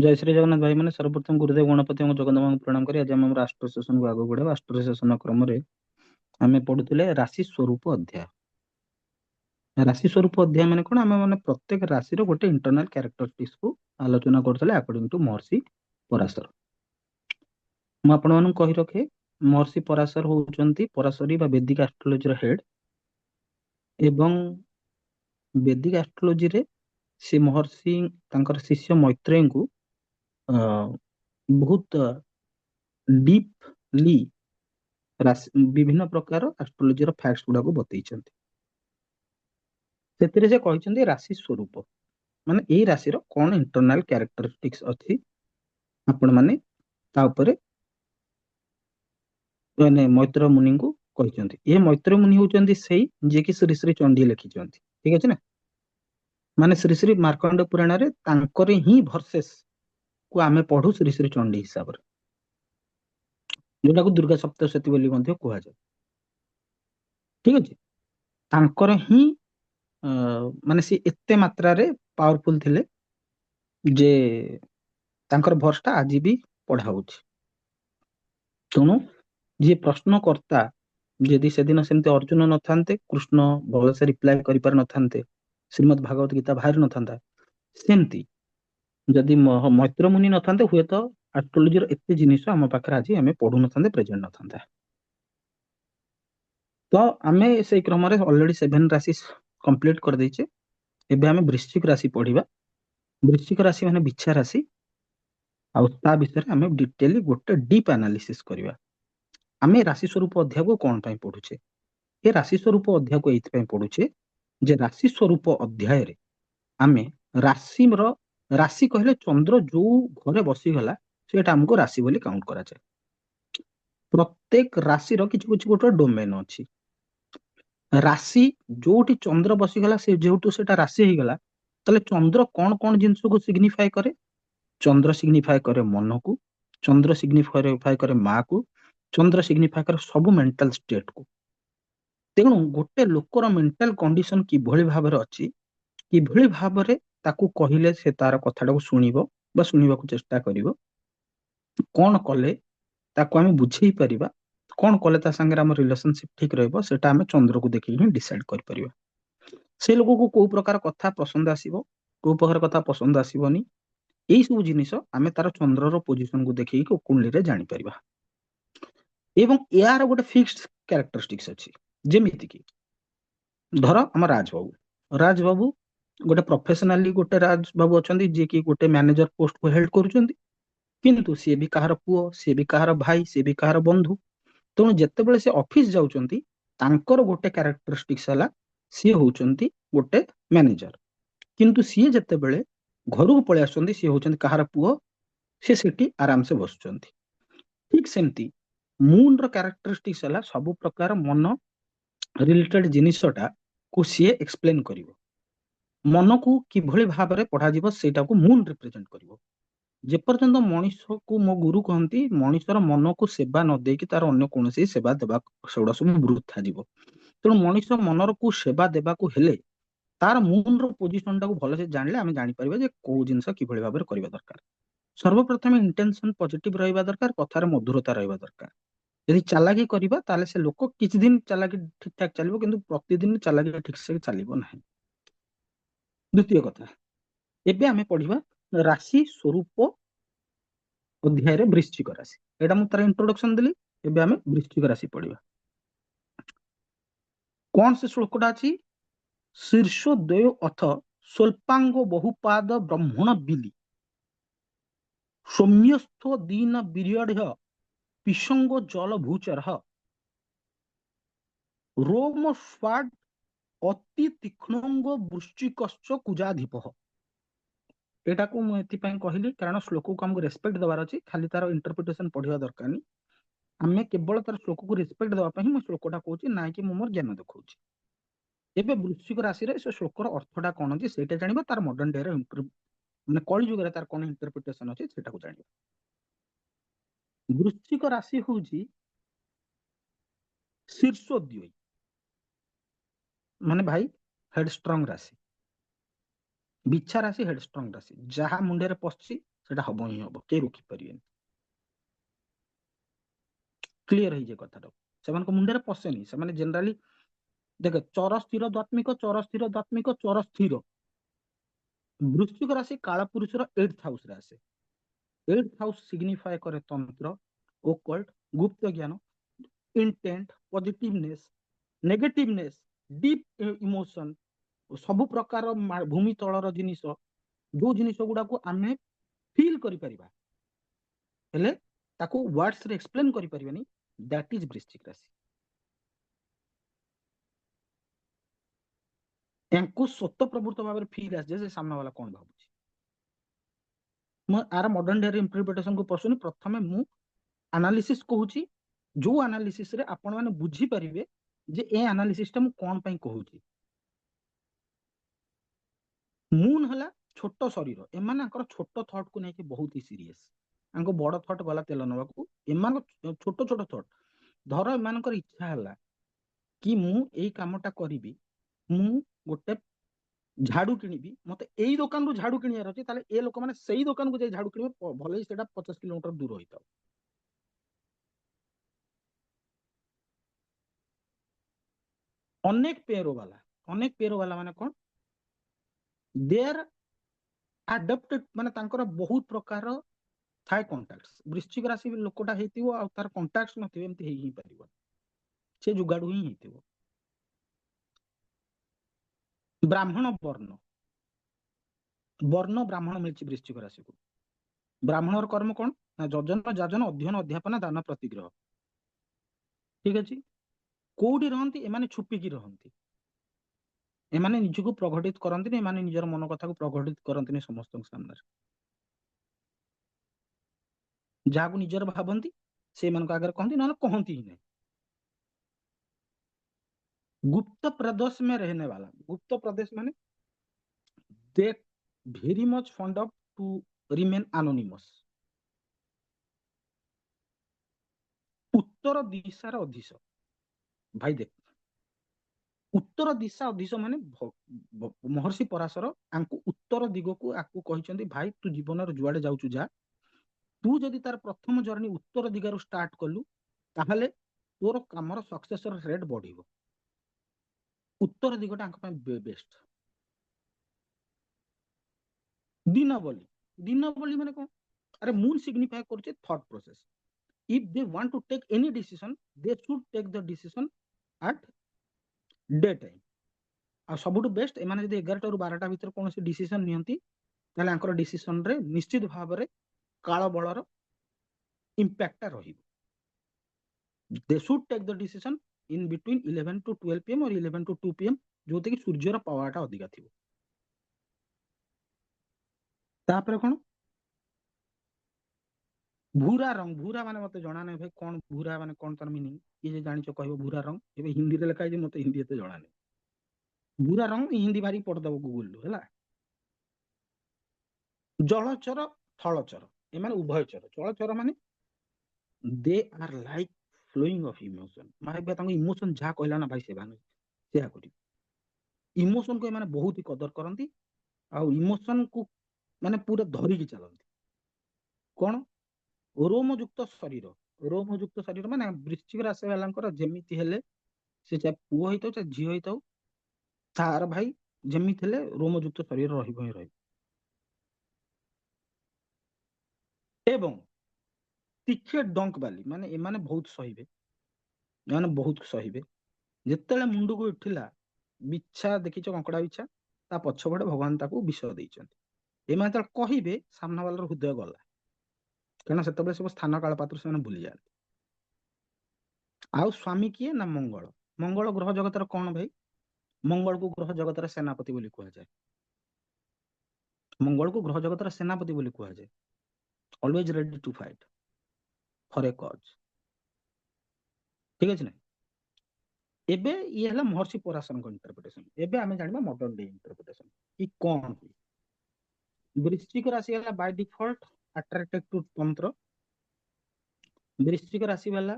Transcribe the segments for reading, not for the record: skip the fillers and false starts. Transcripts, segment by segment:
जय श्री जगन्नाथ भाई मैंने सर्वप्रथम गुरुदेव गणपति और जगन्नाथ को प्रणाम करी आज हम राष्ट्र शासन को आगे बढ़े राष्ट्र शासन क्रम आम पढ़ुले राशि स्वरूप अध्याय। राशि स्वरूप अध्याय माने कौन आम मैंने प्रत्येक राशि गोटे इंटरनल कैरेक्टरिस्टिक्स को आलोचना करते अकॉर्डिंग टू महर्षि पराशर। ମୁଁ ଆପଣମାନଙ୍କୁ କହି ରଖେ महर्षि पराशर होउचंती पराशरी बा वैदिक एस्ट्रोलॉजी ର हेड एवं वैदिक एस्ट्रोलॉजी रे से महर्षि तांकर शिष्य मैत्रेय को बहुत डीपली विभिन्न प्रकार एस्ट्रोलॉजी ର फैक्ट्स गुडा को बतैछंती। ସେଥିରେ ସେ କହିଛନ୍ତି ରାଶି ସ୍ୱରୂପ ମାନେ ଏଇ ରାଶିର କଣ ଇଣ୍ଟରନାଲ କ୍ୟାରେକ୍ଟରିଷ୍ଟିକ୍ସ ଅଛି ଆପଣ ମାନେ ତା ଉପରେ ମାନେ ମୈତ୍ର ମୁନିଙ୍କୁ କହିଛନ୍ତି। ଏ ମୈତ୍ର ମୁନି ହେଉଛନ୍ତି ସେଇ ଯିଏ କି ଶ୍ରୀ ଶ୍ରୀ ଚଣ୍ଡୀ ଲେଖିଛନ୍ତି। ଠିକ ଅଛି ନା, ମାନେ ଶ୍ରୀ ଶ୍ରୀ ମାର୍କଣ୍ଡ ପୁରାଣରେ ତାଙ୍କର ହିଁ ଭର୍ସେସ କୁ ଆମେ ପଢୁ ଶ୍ରୀ ଶ୍ରୀ ଚଣ୍ଡୀ ହିସାବରେ, ଯୋଉଟାକୁ ଦୁର୍ଗା ସପ୍ତଶତୀ ବୋଲି ମଧ୍ୟ କୁହାଯାଏ। ଠିକ ଅଛି, ତାଙ୍କର ହିଁ ମାନେ ସେ ଏତେ ମାତ୍ରାରେ ପାୱାରଫୁଲ ଥିଲେ ଯେ ତାଙ୍କର ଭର୍ସ ଟା ଆଜି ବି ପଢା ହଉଛି। ତେଣୁ ଯିଏ ପ୍ରଶ୍ନକର୍ତ୍ତା ଯଦି ସେଦିନ ସେମିତି ଅର୍ଜୁନ ନଥାନ୍ତେ କୃଷ୍ଣ ଭଲସେ ରିପ୍ଲାଏ କରିପାରି ନଥାନ୍ତେ, ଶ୍ରୀମଦ ଭାଗବତ ଗୀତା ବାହାରି ନଥାନ୍ତା, ସେମିତି ଯଦି ମୈତ୍ର ମୁନି ନଥାନ୍ତେ ହୁଏତ ଆଷ୍ଟ୍ରୋଲୋଜିର ଏତେ ଜିନିଷ ଆମ ପାଖରେ ଆଜି ଆମେ ପଢୁନଥାନ୍ତେ, ପ୍ରେଜେଣ୍ଟ ନଥାନ୍ତା। ତ ଆମେ ସେଇ କ୍ରମରେ ଅଲରେଡି 7 ରାଶି कंप्लीट कर देचे। एबे हमें वृश्चिक राशि पढ़िबा। वृश्चिक राशि माने बिच्छा राशि आ ता विषय हमें डिटेली गोटे डीप एनालिसिस करबा। हमें राशि स्वरूप अध्याय को कोन पई पढुचे? ए राशि स्वरूप अध्याय को एथि पई पढुचे जे राशि स्वरूप अध्याय रे हमें राशि कहले चंद्र जो घरे बसी गला सेटा हमको राशि बोली काउंट करा जाय। प्रत्येक राशि रो किछ किछ गोटे डोमेन अछि। राशि जोटी चंद्र बसीगला से जेहेतु सेटा राशि हो गला ताले चंद्र कौन कौन जिनस को सिग्निफाई करे? चंद्र सिग्निफाई करे मन को, चंद्र सिग्निफाई करे माँ को, चंद्र सिग्निफाई करे सब मेंटल स्टेट को। तेणु गोटे लोकर मेंटल कंडीशन किभଳି भाବରେ ଅଛି, किभଳି भाବରେ ताकू कहिले से तार कथाटा को सुनिबो बा सुनिबाकू चेष्टा करिवो, कौन कले ताकू आमे बुझेई परिबा, कौन कले ता संगे हम रिलेशनशिप ठीक रहबो सेटा हमें चंद्र को देखि ही डिसाइड कर परिबा। से लोक को को प्रकार कथा पसंद आसीबो, को प्रकार कथा पसंद आसीबोनी, एई सब जिनिस आमे तार चंद्र रो पोजीशन को देखि को कुंडली रे जानि परिबा। एवं यार गोटे फिक्स्ड कैरेक्टरिस्टिक्स अछि, जेमिति कि धर हम राजबाबू गोटे प्रोफेशनली गोटे राजबाबू अछंती जे कि गोटे मैनेजर पोस्ट को हेल्ड करूछंती, किंतु सी भी कहार पुओ, सी भी कहार भाई, सी भी कहार बंधु। तेणु जेतेबेले से ऑफिस जाउछंती तांकर गोटे कैरेक्टरिस्टिक्स हला सी होउछंती गोटे मैनेजर, किंतु सी जेतेबेले घर को पळे आछंती सी होउछंती कहार पुओ, से सेठी आराम से बसुछंती। ठीक सेमती मून रो कैरेक्टरिस्टिक्स हला सब प्रकार मन रिलेटेड जिनिसटा को सी एक्सप्लेन करिवो। मन को किभଳି भाबरे पढ़ा जीवो सेटा को मून रिप्रेजेंट करिवो। जेपर्यंत मनीष को मो गुरु कहती मनीषर मन को सेवा न देकी तार अन्य कौन सेवा देवा सेगुड़ा सब वृथा जीव। तेणु मनीष मनर को सेवा देवा को हेले तार मून रो पोजिशन टाको भलसे जानिले आमे जानि परिबा जे को जिंस किभଳି भाबरे करिबा दरकार। सर्वप्रथम इंटेंशन पॉजिटिव रहिबा दरकार, कथार मधुरता रहिबा दरकार। यदि चालाकी करिबा ताले से लोक किछ दिन चालाकी ठीक ठाक चलिबो, किंतु प्रतिदिन चालाकी ठीक से चलिबो नाही। द्वितीय कथा, एबे आमे पढिबा राशि स्वरूप अध्याय रे वृश्चिक राशि। एटा मु तार इंट्रोडक्शन देली, एबे आमे वृश्चिक राशि पढिबा। कोन से श्लोकटा अछि? शीर्षोदय अथ स्वल्पांग बहुपाद ब्रह्मण बिली सौम्यस्थ दीन वीर्यढ्य पिशंग जल भूचरः रोम स्वाड अति तीक्ष्णंग वृश्चिकश्च कुजाधिपः। एटा को मु एथि पई कहली कारण श्लोक को हमको रेस्पेक्ट देबार अछि, खाली तार इंटरप्रिटेशन पढिबा दरकार नहीं। आमे केवल तार श्लोक को रेस्पेक्ट देबा पई मु श्लोकटा कहूची, ना कि मु मोर ज्ञान देखौची। एबे वृश्चिक राशि रे से श्लोकर अर्थटा कोन अछि सेटा जानिबा, तार मॉडर्न डे रे माने कଳି जुग रे तार कोन इंटरप्रिटेशन अछि सेटा को जानिबा। वृश्चिक राशि होउची शीर्षोदय माने भाई हेड स्ट्रांग राशि, बिच्छा राशि हेड स्ट्रांग राशि, जहा मुंडे रे पछी সেটা হব ହିଁ ହବ, କେହି ରୋକି ପାରିବେନି। କ୍ଲିୟର ହେଇଯାଏ କଥାଟା, ସେମାନଙ୍କ ମୁଣ୍ଡରେ ପଶେନି। ସେମାନେ ଜେନେରାଲି ଦେଖ, ଚର ସ୍ଥିର ଦ୍ୱାତ୍ମିକ, ଚର ସ୍ଥିର ଦ୍ୱାତ୍ମିକ, ଚର ସ୍ଥିର। ବୃଶ୍ଚିକ ରାଶି କାଳପୁରୁଷର 8th ହାଉସରେ ଆସେ। 8th ହାଉସ ସିଗ୍ନିଫାଏ କରେ ତନ୍ତ୍ର, ଓକଲ୍ଟ, ଗୁପ୍ତ ଜ୍ଞାନ, ଇଣ୍ଟେଣ୍ଟ, ପଜିଟିଭନେସ, ନେଗେଟିଭନେସ, ଡିପ୍ ଇମୋସନ, ସବୁ ପ୍ରକାର ଭୂମି ତଳର ଜିନିଷ, ଯୋଉ ଜିନିଷ ଗୁଡାକୁ ଆମେ ଫିଲ୍ କରିପାରିବା ହେଲେ ତାକୁ ୱାର୍ଡସ ରେ ଏକ୍ସପ୍ଲେନ କରିପାରିବାନି, ଦ୍ୟାଟ ଇଜ ବୃଶ୍ଚିକ ରାଶି। ୟାଙ୍କୁ ସ୍ୱତଃପ୍ରବୃତ୍ତ ଭାବରେ ଫିଲ୍ ଆସିଯାଏ ଯେ ସାମ୍ନା ବାଲା କଣ ଭାବୁଛି। ମୁଁ ଆର ମଡର୍ନ ଡେ ଇଣ୍ଟରପ୍ରିଟେସନ କୁ ପଶୁନି, ପ୍ରଥମେ ମୁଁ ଆନାଲିସିସ କହୁଛି, ଯୋଉ ଆନାଲିସିସ ରେ ଆପଣ ମାନେ ବୁଝିପାରିବେ ଯେ ଏ ଆନାଲିସିସ ଟା ମୁଁ କଣ ପାଇଁ କହୁଛି। ମୁନ୍ ହେଲା ଛୋଟ ଶରୀର, ଏମାନଙ୍କର ଛୋଟ ଥଟ୍ କୁ ନେଇକି ବହୁତ ହି ସିରିୟସ। ତାଙ୍କ ବଡ ଥଟ୍ ଗଲା ତେଲ ନବାକୁ, ଏମାନଙ୍କ ଛୋଟ ଛୋଟ ଥଟ୍। ଧର ଏମାନଙ୍କର ଇଚ୍ଛା ହେଲା କି ମୁଁ ଏଇ କାମଟା କରିବି, ମୁଁ ଗୋଟେ ଝାଡୁ କିଣିବି, ମତେ ଏଇ ଦୋକାନରୁ ଝାଡୁ କିଣିବାର ଅଛି, ତାହେଲେ ଏ ଲୋକମାନେ ସେଇ ଦୋକାନକୁ ଯାଇ ଝାଡୁ କିଣିବେ, ଭଲେ ସେଟା 50 କିଲୋମିଟର ଦୂର ହେଇଥାଉ। ଅନେକ ପେରୋବାଲା, ଅନେକ ପେରୋବାଲା ମାନେ କଣ, ଦେୟାର ଆଡପ୍ଟେଡ, ମାନେ ତାଙ୍କର ବହୁତ ପ୍ରକାର ଥାଏ କଣ୍ଟାକ୍ଟ। ବୃଶ୍ଚିକ ରାଶି ଲୋକଟା ହେଇଥିବ ଆଉ ତାର କଣ୍ଟାକ୍ଟ ନଥିବ, ଏମିତି ହେଇ ହିଁ ପାରିବ, ସେ ଯୁଗାଡୁ ହିଁ ହେଇଥିବ। ବ୍ରାହ୍ମଣ ବର୍ଣ୍ଣ, ବର୍ଣ୍ଣ ବ୍ରାହ୍ମଣ ମିଳିଛି ବୃଶ୍ଚିକ ରାଶିକୁ। ବ୍ରାହ୍ମଣର କର୍ମ କଣ ନା ଯଜନ, ଯାଜନ, ଅଧ୍ୟୟନ, ଅଧ୍ୟାପନା, ଦାନ, ପ୍ରତିଗ୍ରହ। ଠିକ ଅଛି। କୋଉଠି ରହନ୍ତି ଏମାନେ, ଛୁପିକି ରହନ୍ତି। ଏମାନେ ନିଜକୁ ପ୍ରକଟିତ କରନ୍ତିନି, ଏମାନେ ନିଜର ମନ କଥାକୁ ପ୍ରକଟିତ କରନ୍ତିନି ସମସ୍ତଙ୍କ ସାମ୍ନାରେ। ଯାହାକୁ ନିଜର ଭାବନ୍ତି ସେମାନଙ୍କ ଆଗରେ କହନ୍ତି, ନହେଲେ କହନ୍ତି ହିଁ ନାହିଁ। गुप्त प्रदेश में रहने वाला, गुप्त प्रदेश माने they very much fond of to remain anonymous. उत्तर दिशार अधीश भाई, देख उत्तर दिशा अधीश माने महर्षि पराशर आंकु उत्तर दिग को आकु कहिसंती, भाई तू जीवन जुआड़े जाउछु जा, तू जदि तार प्रथम जर्नी उत्तर दिगारु स्टार्ट कलु, ताहले तोर कामर सक्सेसर रेट बढ़िबो। उत्तर दिगटा आंक ପାଇଁ बेस्ट। दिन बोली, दिन बोली माने कोन, अरे मून सिग्निफाई करछे thought process. if they want to take any decision, they should take the decision at day time। आ सबुठु बेस्ट एमाने जदि 11 ରୁ 12ଟା ଭିतर कोनोसी डिसीजन नियंती, ताले आंकर डिसीजन रे निश्चित भाबरे काळ बळर इंपैक्ट रहिबो। they should take the decision in between 11 to 12 pm or 11 to 2 pm, जोते कि सूर्यर पावरटा अधिका थिबो। तापरे कोन, भूरा रंग, भूरा माने मते जणा नै भाई कोन भूरा माने कोन तार मीनिंग, ये जे जानिचो कहबो भूरा रंग, एबे हिंदी रे लिखा है जे मते हिंदी एते जणा नै। भूरा रंग हिंदी भारी पढ़ दबो गूगल लो हैला। जलचर, थलचर, एमाने उभयचर। जलचर माने they are like flowing of emotion, माने बे तांग इमोशन जा कहला ना भाई से भाने सेया करी। इमोशन को एमाने बहुत ही कदर करंती, आ इमोशन को माने पूरा धरी की चलंती। कोन, रोमयुक्त शरीर, रोमयुक्त शरीर माने वृश्चिक राशि वालांकर जेमिति हेले, से चाहे पुओ होइतो चाहे झियो होइतो, तार भाई जेमिति हेले रोमयुक्त शरीर रहिबो ही रहिबो। एवं तीखे डंक बाली, माने एमाने बहुत सहिबे, माने बहुत सहिबे। जेतेले मुंडू को उठिला बिच्छा, देखिଛ कंकड़ा बिच्छा, ता पछपटे भगवान ताको विष ଦେଇଛନ୍ତି। एमाने तल कहिबे सामना वाला हृदय गला, काରଣ ସେତେବେଳେ ସବୁ ସ୍ଥାନ କାଳ ପାତ୍ର ସେମାନେ ଭୁଲି ଯାଆନ୍ତି। ଆଉ ସ୍ୱାମୀ କିଏ ନା ମଙ୍ଗଳ। ମଙ୍ଗଳ ଗ୍ରହ ଜଗତର କଣ ଭାଇ, मंगल को ग्रह जगतर सेनापति बोली कहा जाए। मंगल को ग्रह जगतर सेनापति बोली कहा जाए। Always ready to fight for a cause. ठीक है ना। एबे ये हला महर्षि पराशर को इंटरप्रिटेशन। एबे हमें जानबा मॉडर्न डे इंटरप्रिटेशन कि कौन है। वृश्चिक राशि वाला बाय डिफॉल्ट अट्रैक्टेड टू तंत्र। वृश्चिक राशि वाला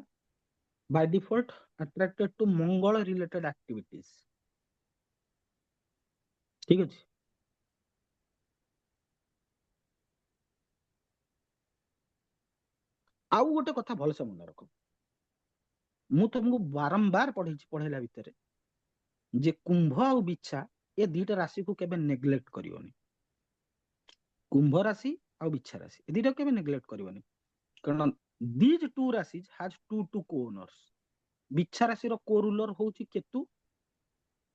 by default attracted to Mangal related activities. ठीक है। ଆଉ ଗୋଟେ କଥା ଭଲସେ ମନେ ରଖ, ମୁଁ ତମକୁ ବାରମ୍ବାର ପଢେଇଲା ଭିତରେ ଯେ କୁମ୍ଭ ଆଉ ବିଛା ଏ ଦିଟା ରାଶିକୁ କେବେ ନେଗ୍ଲେକ୍ଟ କରିବନି। କୁମ୍ଭ ରାଶି ଆଉ ବିଛା ରାଶି ଏ ଦିଟା କେବେ ନେଗ୍ଲେକ୍ଟ କରିବନି, କାରଣ these two ରାଶିज has two co-owners। ବିଛା ରାଶିର କୋ ରୁଲର ହଉଛି କେତୁ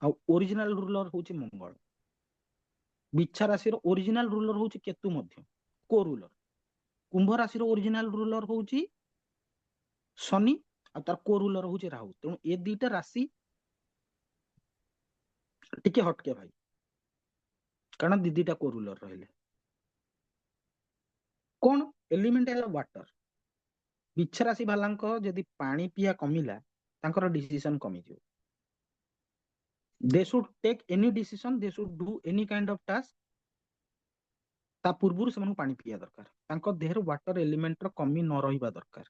ଆଉ ଓରିଜିନାଲ ରୁଲର ହଉଛି ମଙ୍ଗଳ। ବିଛା ରାଶିର ଓରିଜିନାଲ ରୁଲର ହଉଛି କେତୁ ମଧ୍ୟ କୋ ରୁଲର। କୁମ୍ଭ ରାଶିର ଓରିଜିନାଲ ରୁଲର ହଉଛି ଶନି ଆଉ ତାର କୋ ରୁଲର ହଉଛି ରାହୁ। ତେଣୁ ଏ ଦିଟା ରାଶି ଟିକେ ହଟକେ ଭାଇ, କାରଣ ଦିଦିଟା କୋ ରୁଲର ରହିଲେ। କଣ ଏଲିମେଣ୍ଟ ହେଲା ୱାଟର। ବିଛା ରାଶି ବାଲାଙ୍କ ଯଦି ପାଣି ପିଇବା କମିଲା ତାଙ୍କର ଡିସିସନ କମିଯିବ। they should take any decision, they should do any kind of task, ତା ପୂର୍ବରୁ ସେମାନଙ୍କୁ ପାଣି ପିଇବା ଦରକାର। ତାଙ୍କ ଦେହରେ ୱାଟର ଏଲିମେଣ୍ଟର କମି ନ ରହିବା ଦରକାର।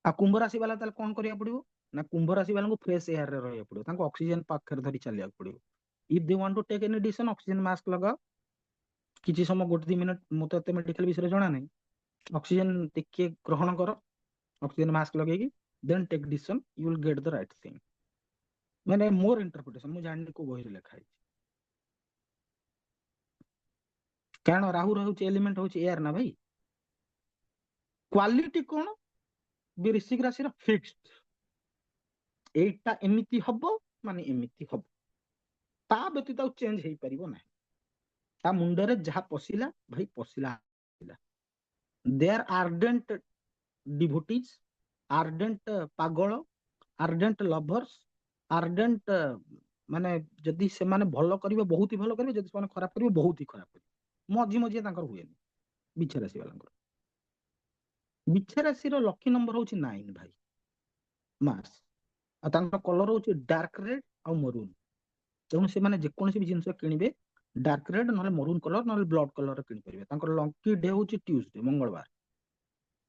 ଆଉ କୁମ୍ଭ ରାଶି ବାଲା ତାହେଲେ କଣ କରିବାକୁ ପଡିବ ନା କୁମ୍ଭ ରାଶି ବାଲାଙ୍କୁ ଫ୍ରେଶ ଏୟାରରେ ରହିବାକୁ ପଡିବ, ତାଙ୍କୁ ଅକ୍ସିଜେନ ପାଖରେ ଧରି ଚାଲିବାକୁ ପଡିବ। If they want to take any decision oxygen mask ଲଗାଅ, କିଛି ସମୟ 1-2 ମିନିଟ, ମୁଁ ତ ଏତେ ମେଡିକାଲ ବିଷୟରେ ଜଣା ନାହିଁ, ଅକ୍ସିଜେନ ଟିକେ ଗ୍ରହଣ କର ଅକ୍ସିଜେନ ମାସ୍କ ଲଗେଇକି, then take decision, you will get the right thing. ମାନେ ମୋର ଇଣ୍ଟରପ୍ରିଟେସନ, ମୁଁ ଜାଣିନି କୋଉ ବହିରେ ଲେଖା ହେଇଛି। କାରଣ ରାହୁ ହଉଛି ଏଲିମେଣ୍ଟ ହଉଛି ଏୟାର ନା ଭାଇ। କ୍ୱାଲିଟି କଣ ବୃଶ୍ଚିକ ରାଶିର ଫିକ୍ସଡ, ଏଇଟା ଏମିତି ହବ ମାନେ ଏମିତି ହବ, ତା ବ୍ୟତୀତ ଆଉ ଚେଞ୍ଜ ହେଇପାରିବ ନାହିଁ। ତା ମୁଣ୍ଡରେ ଯାହା ପଶିଲା ଭାଇ ପଶିଲା। ଦେ ଆର୍ ଆର୍ଡେଣ୍ଟ ଡିଭୋଟିଜ, ଆର୍ଡେଣ୍ଟ ପାଗଳ, ଆର୍ଡେଣ୍ଟ ଲଭର୍ସ, ଆର୍ଡେଣ୍ଟ ମାନେ ଯଦି ସେମାନେ ଭଲ କରିବେ ବହୁତ ହି ଭଲ କରିବେ, ଯଦି ସେମାନେ ଖରାପ କରିବେ ବହୁତ ହି ଖରାପ କରିବେ। ମଝି ମଝିରେ ତାଙ୍କର ହୁଏନି ବିଛା ରାଶି ବାଲାଙ୍କର। ବିଛା ରାଶିର ଲକି ନମ୍ବର ହଉଛି 9 ଭାଇ, ମାର୍ସ। ଆଉ ତାଙ୍କର କଲର ହଉଛି ଡାର୍କ ରେଡ୍ ଆଉ ମରୁନ। ତେଣୁ ସେମାନେ ଯେକୌଣସି ବି ଜିନିଷ କିଣିବେ ଡାର୍କ ରେଡ୍ ନହେଲେ ମରୁନ କଲର ନହେଲେ ବ୍ଲଡ କଲର କିଣିପାରିବେ। ତାଙ୍କର ଲକି ଡେ ହଉଛି ଟ୍ୟୁଜଡେ, ମଙ୍ଗଳବାର।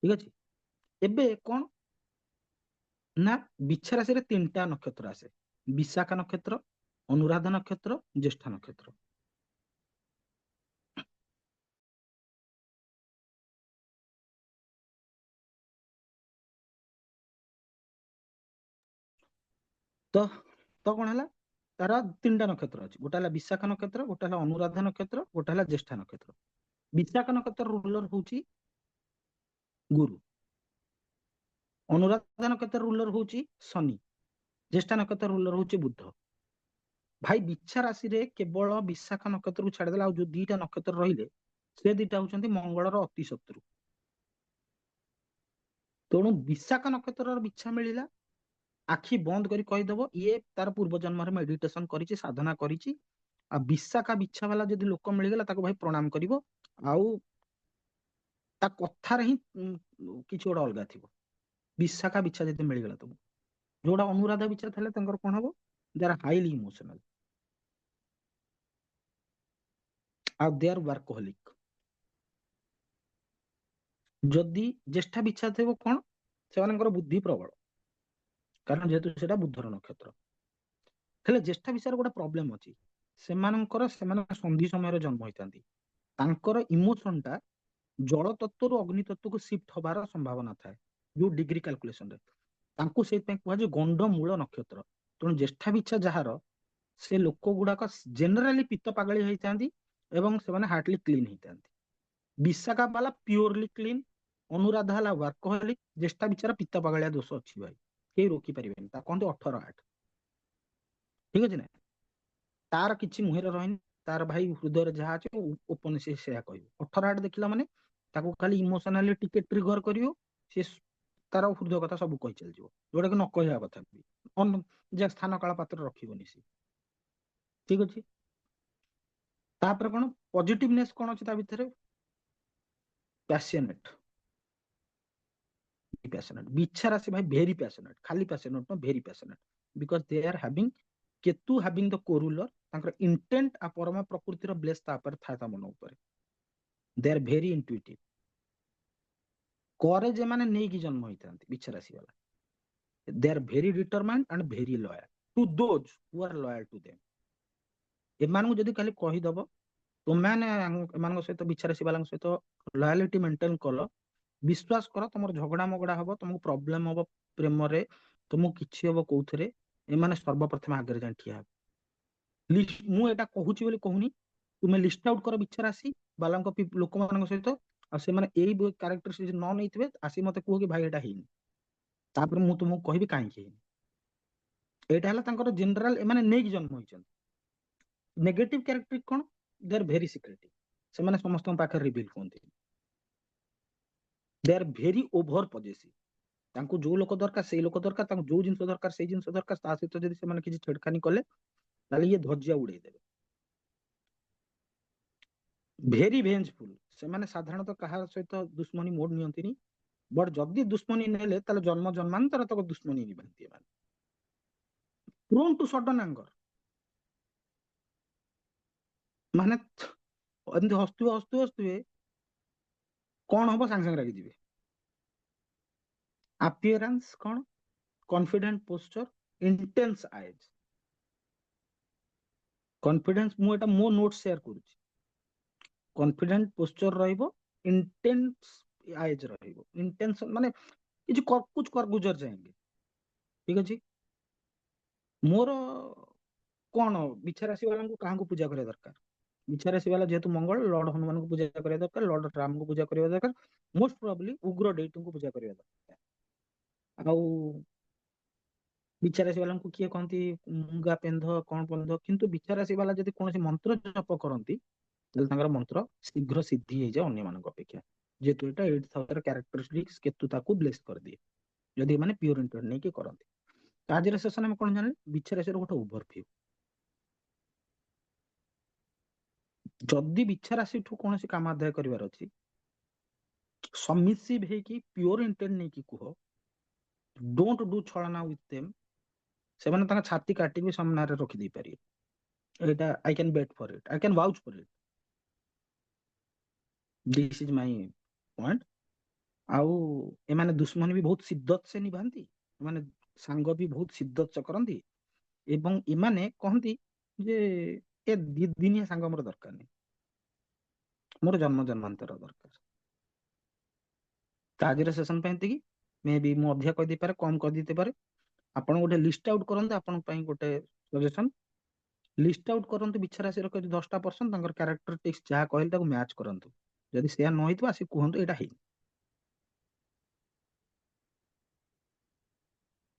ଠିକ ଅଛି। ଏବେ କଣ ନା ବିଛା ରାଶିରେ 3ଟା ନକ୍ଷତ୍ର ଆସେ, ବିଶାଖା ନକ୍ଷତ୍ର, ଅନୁରାଧା ନକ୍ଷତ୍ର, ଜ୍ୟେଷ୍ଠା ନକ୍ଷତ୍ର। ତ ତ କଣ ହେଲା, ତାର 3ଟା ନକ୍ଷତ୍ର ଅଛି, ଗୋଟେ ହେଲା ବିଶାଖା ନକ୍ଷତ୍ର, ଗୋଟେ ହେଲା ଅନୁରାଧା ନକ୍ଷତ୍ର, ଗୋଟେ ହେଲା ଜ୍ୟେଷ୍ଠା ନକ୍ଷତ୍ର। ବିଶାଖା ନକ୍ଷତ୍ର ରୁଲର ହଉଛି ଗୁରୁ, ଅନୁରାଧା ନକ୍ଷତ୍ର ରୁଲର ହଉଛି ଶନି, ଜ୍ୟେଷ୍ଠା ନକ୍ଷତ୍ର ରୁଲର ହଉଛି ବୁଧ। ଭାଇ ବିଛା ରାଶିରେ କେବଳ ବିଶାଖା ନକ୍ଷତ୍ରକୁ ଛାଡିଦେଲେ ଆଉ ଯୋଉ 2ଟା ନକ୍ଷତ୍ର ରହିଲେ ସେ 2ଟା ହଉଛନ୍ତି ମଙ୍ଗଳର ଅତି ଶତ୍ରୁ। ତେଣୁ ବିଶାଖା ନକ୍ଷତ୍ରର ବିଛା ମିଳିଲା, ଆଖି ବନ୍ଦ କରି କହିଦବ ଇଏ ତାର ପୂର୍ବ ଜନ୍ମରେ ମେଡିଟେସନ କରିଛି, ସାଧନା କରିଛି। ଆଉ ବିଶାଖା ବିଛା ବାଲା ଯଦି ଲୋକ ମିଳିଗଲା ତାକୁ ଭାଇ ପ୍ରଣାମ କରିବ, ଆଉ ତା କଥାରେ ହିଁ କିଛି ଗୋଟେ ଅଲଗା ଥିବ। ବିଶାଖା ବିଛା ଯଦି ମିଳିଗଲା ତମକୁ, ଯୋଉଟା ଅନୁରାଧା ବିଛା ଥିଲେ ତାଙ୍କର କଣ ହବ, ଦେ ଆର୍ ହାଇଲି ଇମୋସନାଲ ଆଉ ଦେ ଆର୍ ୱାର୍କୋହୋଲିକ। ଯଦି ଜ୍ୟେଷ୍ଠା ବିଛା ଥିବ କଣ, ସେମାନଙ୍କର ବୁଦ୍ଧି ପ୍ରବଳ, କାରଣ ଯେହେତୁ ସେଟା ବୁଧର ନକ୍ଷତ୍ର। ହେଲେ ଜ୍ୟେଷ୍ଠା ବିଷୟରେ ଗୋଟେ ପ୍ରୋବ୍ଲେମ ଅଛି, ସେମାନେ ସନ୍ଧି ସମୟରେ ଜନ୍ମ ହେଇଥାନ୍ତି। ତାଙ୍କର ଇମୋସନ ଟା ଜଳ ତତ୍ତ୍ୱରୁ ଅଗ୍ନି ତତ୍ତ୍ୱକୁ ସିଫ୍ଟ ହବାର ସମ୍ଭାବନା ଥାଏ ଯୋଉ ଡିଗ୍ରୀ କ୍ୟାଲକୁଲେସନରେ। ତାଙ୍କୁ ସେଇଥିପାଇଁ କୁହାଯାଏ ଗଣ୍ଡ ମୂଳ ନକ୍ଷତ୍ର। ତେଣୁ ଜ୍ୟେଷ୍ଠା ବିଛା ଯାହାର, ସେ ଲୋକ ଗୁଡାକ ଜେନେରାଲି ପିତ୍ତ ପାଗଳି ହେଇଥାନ୍ତି ଏବଂ ସେମାନେ ହାର୍ଟଲି କ୍ଲିନ ହେଇଥାନ୍ତି। ବିଶାଖା ବାଲା ପିଓରଲି କ୍ଲିନ, ଅନୁରାଧା ହେଲା ୱାର୍କୋହୋଲିକ, ଜ୍ୟେଷ୍ଠା ବିଚାର ପିତ୍ତ ପାଗଳିଆ ଦୋଷ ଅଛି ଭାଇ, କେହି ରୋକି ପାରିବେନି। ତା କହନ୍ତି 18 8। ଠିକ ଅଛି ନା। ତାର କିଛି ମୁହଁରେ ରହିନି, ତାର ଭାଇ ହୃଦୟରେ ଯାହା ଅଛି ଓପନ ସେ ସେୟା କହିବ। 18 8 ଦେଖିଲା ମାନେ ତାକୁ ଖାଲି ଇମୋସନାଲି ଟିକେ ଟ୍ରିଗର କରିବ, ସେ ତାର ହୃଦୟ କଥା ସବୁ କହି ଚାଲିଯିବ, ଯୋଉଟା କି ନ କହିବା କଥା ବି, ଯେ ସ୍ଥାନ କାଳ ପାତ୍ର ରଖିବନି ସେ। ଠିକ ଅଛି। ତାପରେ କଣ ପଜିଟିଭନେସ କଣ ଅଛି ତା ଭିତରେ, ପ୍ୟାସିଅନେଟ। ବିଛା ରାଶି ଭାଇ ଭେରି ପ୍ୟାସନେଟ, ଖାଲି ପ୍ୟାସନେଟ ନୁହଁ, very passionate, because they are having Ketu having the co-ruler, ତାଙ୍କର ଇଣ୍ଟେଣ୍ଟ ଆଉ ପରମା ପ୍ରକୃତିର ବ୍ଲେସ ତା ଉପରେ ଥାଏ, ତା ମନ ଉପରେ। They are very intuitive. କରେ ଯେମାନେ ନେଇକି ଜନ୍ମ ହେଇଥାନ୍ତି ବିଛା ରାଶି ବାଲା, they are very determined and very loyal to those who are loyal to them. ଏମାନଙ୍କୁ ଯଦି ଖାଲି କହିଦବ ତୁମେ ଏମାନଙ୍କ ସହିତ ବିଛା ରାଶି ବାଲାଙ୍କ ସହିତ ଲୟାଲିଟି ମେଣ୍ଟେନ କଲ, विश्वास कर तुम झगड़ा मगड़ा हम तुमको प्रोब्लेम हम प्रेम रे तुमको किसी हम कौन एमाने सर्वप्रथम आगे जाए ठिया लिस्ट मु एटा कहूची बोली कहूनी तुमे लिस्ट आउट कर बिचार आसी बालांको लोक मान सहित आ से माने एई कैरेक्टर न नहीं आसी मते कह कि भाई एटा ହେଇନି तापर मु तुमको कहबी काहे कि एटा हला तांकर जनरल एमाने नेक जन्म होइछन नेगेटिव कैरेक्टर कोन दे आर वेरी सिक्रेटिव से माने समस्त पाखे रिवील होंती they are very over positive तांको जो लोक दरकार सेई लोक दरकार तांको जो जिंस दरकार सेई जिंस दरकार ता सहित जदी से माने किछि छेड़खानी कले ताले ये ध्वजा उड़ाई देबे भेरी भेंजफुल से माने साधारणतः कहा सहित दुश्मनी मोड नियंतिनी बट जदि दुश्मनी नेले ताले जन्म जन्मांतर तक दुश्मनी निभांती माने प्रोन टू सडन एंगर माने एमती हस्तुवे हस्तुवे हस्तुवे कौन हम सांगे सांगे रागी जिवे appearance कौन confident posture intense eyes confidence मु एटा मो नोट शेयर करूची कॉन्फिडेंट पोस्चर रहइबो इंटेंस आईज रहइबो इंटेंशन माने किछि कुछ कर गुजर जाएंगे ठीक अछि मोर कौन बिछा राशि वाला को कहाँ को पूजा करिया दरकार बिछा राशि वाला जेहेतु मंगल लॉर्ड हनुमान को पूजा करिया दरकार लॉर्ड राम को पूजा करिया दरकार मोस्ट प्रोबेबली उग्र डेइटु को पूजा करिया दरकार ଆଉ ବିଛା ରାଶି ବାଲାଙ୍କୁ କିଏ କହନ୍ତି ମୁଙ୍ଗା ପେନ୍ଧ କଣ ପେନ୍ଧ କିନ୍ତୁ ବିଛା ରାଶି ବାଲା ଯଦି କୌଣସି ମନ୍ତ୍ର ଜପ କରନ୍ତି ତାହେଲେ ତାଙ୍କର ମନ୍ତ୍ର ଶୀଘ୍ର ସିଦ୍ଧି ହେଇଯାଏ ଅନ୍ୟମାନଙ୍କ ଅପେକ୍ଷା ଯେହେତୁ ଏଇଟା 8th କ୍ୟାରେକ୍ଟରିଷ୍ଟିକ୍ସ କେତୁ ତାକୁ ବ୍ଲେସ କରିଦିଏ ଯଦି ଏମାନେ ପିଓର ଇଣ୍ଟେଣ୍ଟ ନେଇକି କରନ୍ତି ତ ଆଜିର ସେସନ ଆମେ କଣ ଜାଣିଲେ ବିଛା ରାଶିର ଗୋଟେ ଓଭରଭ୍ୟୁ ଯଦି ବିଛା ରାଶିଠୁ କୌଣସି କାମ ଆଦାୟ କରିବାର ଅଛି ସବମିସିଭ ହେଇକି ପିଓର ଇଣ୍ଟେଣ୍ଟ ନେଇକି କୁହ ଡୋଣ୍ଟ ଡୁ ଛଳନା ୱିଥ ଦେମ୍ ସେମାନେ ତାଙ୍କ ଛାତି କାଟିକି ସାମ୍ନାରେ ରଖିଦେଇ ପାରିବେ ଏଇଟା I can bet for it I can vouch for it this is my point ଆଉ ଏମାନେ ଦୁଶ୍ମନ ବି ବହୁତ ସିଦ୍ଦତ ସେ ନିଭାନ୍ତି ଏମାନେ ସାଙ୍ଗ ବି ବହୁତ ସିଦ୍ଦତ ସେ କରନ୍ତି ଏବଂ ଏମାନେ କହନ୍ତି ଯେ ଏ ଦି ଦିନିଆ ସାଙ୍ଗ ମୋର ଦରକାର ନାହିଁ ମୋର ଜନ୍ମ ଜନ୍ମାନ୍ତର ଦରକାର ତ ଆଜିର ସେସନ ପାଇଁ ଏତିକି ମେ ବି ମୁଁ ଅଧିକା କହିଦେଇପାରେ କମ କହିଦେଇପାରେ ଆପଣ ଗୋଟେ ଲିଷ୍ଟ ଆଉଟ କରନ୍ତୁ ଆପଣଙ୍କ ପାଇଁ ଗୋଟେ ସଜେସନ लिस्ट आउट करंतु बिछा राशि कर 10% तांकर कैरेक्टरिस्टिक्स जहाँ कहले ताको मैच करंतु जदि सेया न होइतो आसी कहंतु एटा हेइ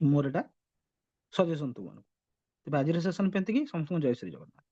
मोर एटा सजेशन तुमन तेबे आज सेशन पेंति की समस्त जय श्री जगन्नाथ।